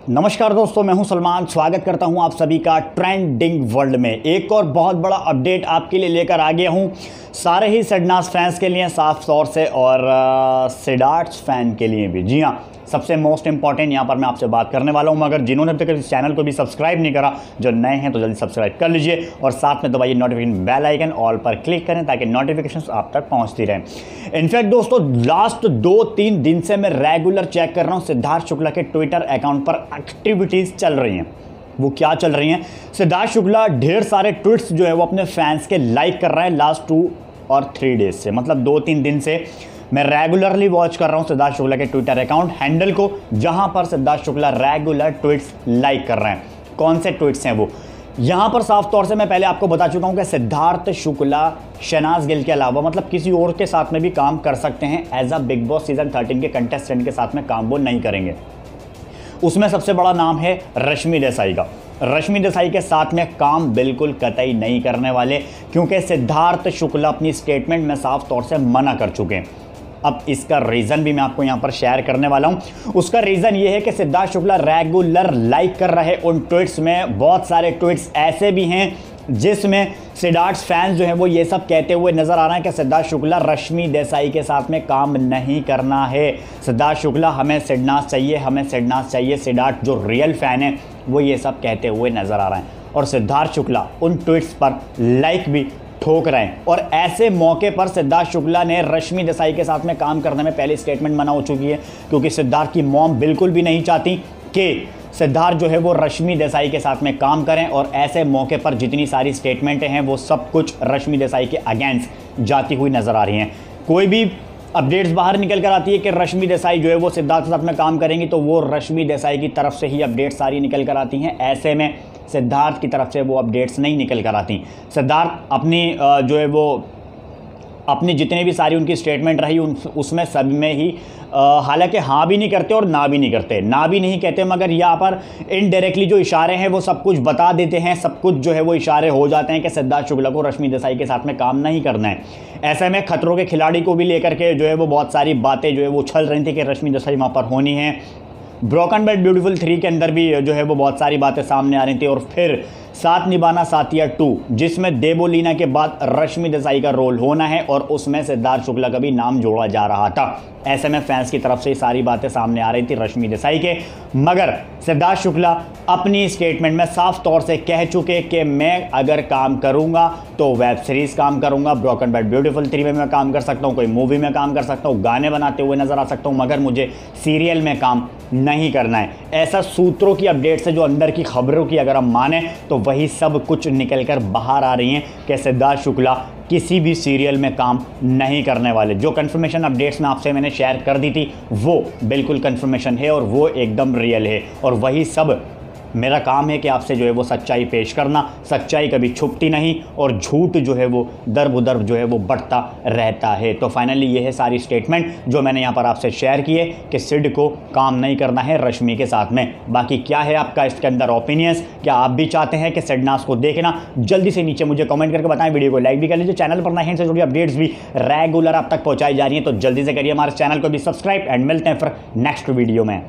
नमस्कार दोस्तों, मैं हूं सलमान। स्वागत करता हूं आप सभी का ट्रेंडिंग वर्ल्ड में। एक और बहुत बड़ा अपडेट आपके लिए लेकर आ गया हूं, सारे ही सिडार्थ फैंस के लिए साफ तौर से और सिडार्थ फैन के लिए भी। जी हाँ, सबसे मोस्ट इंपॉर्टेंट यहाँ पर मैं आपसे बात करने वाला हूँ। मगर जिन्होंने अभी तक इस चैनल को भी सब्सक्राइब नहीं करा, जो नए हैं तो जल्दी सब्सक्राइब कर लीजिए और साथ में दबाइए नोटिफिकेशन बेल आइकन ऑल पर क्लिक करें ताकि नोटिफिकेशंस आप तक पहुँचती रहें। इनफैक्ट दोस्तों, लास्ट 2-3 दिन से मैं रेगुलर चेक कर रहा हूँ सिद्धार्थ शुक्ला के ट्विटर अकाउंट पर एक्टिविटीज़ चल रही हैं। वो क्या चल रही हैं? सिद्धार्थ शुक्ला ढेर सारे ट्वीट्स जो है वो अपने फैंस के लाइक कर रहे हैं लास्ट 2 और 3 डेज से। मतलब 2-3 दिन से मैं रेगुलरली वॉच कर रहा हूं सिद्धार्थ शुक्ला के ट्विटर अकाउंट हैंडल को, जहां पर Siddharth Shukla regular tweets like कर रहे हैं। कौन से ट्वीट्स हैं वो? यहां पर साफ तौर से मैं पहले आपको बता चुका हूं कि सिद्धार्थ शुक्ला शहनाज गिल के अलावा मतलब किसी और के साथ में भी काम कर सकते हैं। As a Bigg Boss season 13 के कंटेस्टेंट के साथ में काम वो नहीं करेंगे। उसमें सबसे बड़ा नाम है रश्मि देसाई का। रश्मि देसाई के साथ में काम बिल्कुल कतई नहीं करने वाले, क्योंकि सिद्धार्थ शुक्ला अपनी स्टेटमेंट में साफ तौर से मना कर चुके हैं। अब इसका रीज़न भी मैं आपको यहाँ पर शेयर करने वाला हूँ। उसका रीज़न ये है कि सिद्धार्थ शुक्ला रेगुलर लाइक कर रहे उन ट्वीट्स में बहुत सारे ट्वीट्स ऐसे भी हैं जिसमें सिद्धार्थ फैंस जो है वो ये सब कहते हुए नजर आ रहे हैं कि सिद्धार्थ शुक्ला रश्मि देसाई के साथ में काम नहीं करना है। सिद्धार्थ शुक्ला हमें सिडनाथ चाहिए, हमें सिडनाथ चाहिए। सिद्धार्थ जो रियल फैन है वो ये सब कहते हुए नजर आ रहे हैं और सिद्धार्थ शुक्ला उन ट्वीट्स पर लाइक भी ठोक रहे हैं। और ऐसे मौके पर सिद्धार्थ शुक्ला ने रश्मि देसाई के साथ में काम करने में पहले स्टेटमेंट मना हो चुकी है, क्योंकि सिद्धार्थ की मॉम बिल्कुल भी नहीं चाहती कि सिद्धार्थ जो है वो रश्मि देसाई के साथ में काम करें। और ऐसे मौके पर जितनी सारी स्टेटमेंटें हैं वो सब कुछ रश्मि देसाई के अगेंस्ट जाती हुई नजर आ रही हैं। कोई भी अपडेट्स बाहर निकल कर आती है कि रश्मि देसाई जो है वो सिद्धार्थ के साथ में काम करेंगी, तो वो रश्मि देसाई की तरफ से ही अपडेट्स सारी निकल कर आती हैं। ऐसे में सिद्धार्थ की तरफ से वो अपडेट्स नहीं निकल कर आती। सिद्धार्थ अपनी जो है वो अपनी जितने भी सारी उनकी स्टेटमेंट रही उसमें सब में ही हालांकि हाँ भी नहीं करते और ना भी नहीं करते, ना भी नहीं कहते, मगर यहाँ पर इनडायरेक्टली जो इशारे हैं वो सब कुछ बता देते हैं। सब कुछ जो है वो इशारे हो जाते हैं कि सिद्धार्थ शुक्ला को रश्मि देसाई के साथ में काम नहीं करना है। ऐसे में खतरों के खिलाड़ी को भी लेकर के जो है वो बहुत सारी बातें जो है वो उछल रही थी कि रश्मि देसाई वहाँ पर होनी है। ब्रोकन बट ब्यूटीफुल 3 के अंदर भी जो है वो बहुत सारी बातें सामने आ रही थी। और फिर साथ निभाना साथिया 2, जिसमें देवोलीना के बाद रश्मि देसाई का रोल होना है और उसमें सिद्धार्थ शुक्ला का भी नाम जोड़ा जा रहा था। ऐसे में फैंस की तरफ से सारी बातें सामने आ रही थी रश्मि देसाई के, मगर सिद्धार्थ शुक्ला अपनी स्टेटमेंट में साफ तौर से कह चुके कि मैं अगर काम करूंगा तो वेब सीरीज काम करूंगा, ब्रोकन बट ब्यूटीफुल 3 में मैं काम कर सकता हूं, कोई मूवी में काम कर सकता हूं, गाने बनाते हुए नजर आ सकता हूं, मगर मुझे सीरियल में काम नहीं करना है। ऐसा सूत्रों की अपडेट से, जो अंदर की खबरों की अगर हम माने, तो वही सब कुछ निकल कर बाहर आ रही हैं कि सिद्धार्थ शुक्ला किसी भी सीरियल में काम नहीं करने वाले। जो कंफर्मेशन अपडेट्स में आपसे मैंने शेयर कर दी थी वो बिल्कुल कंफर्मेशन है और वो एकदम रियल है। और वही सब मेरा काम है कि आपसे जो है वो सच्चाई पेश करना। सच्चाई कभी छुपती नहीं और झूठ जो है वो दर-ब-दर जो है वो बढ़ता रहता है। तो फाइनली ये है सारी स्टेटमेंट जो मैंने यहाँ पर आपसे शेयर की है कि सिड को काम नहीं करना है रश्मि के साथ में। बाकी क्या है आपका इसके अंदर ओपिनियंस? क्या आप भी चाहते हैं कि सिडनाथ को देखना? जल्दी से नीचे मुझे कमेंट करके बताएं। वीडियो को लाइक भी कर लीजिए। चैनल पर नए हैं, से जुड़ी अपडेट्स भी रेगुलर आप तक पहुँचाई जा रही हैं, तो जल्दी से करिए हमारे चैनल को भी सब्सक्राइब। एंड मिलते हैं फिर नेक्स्ट वीडियो में।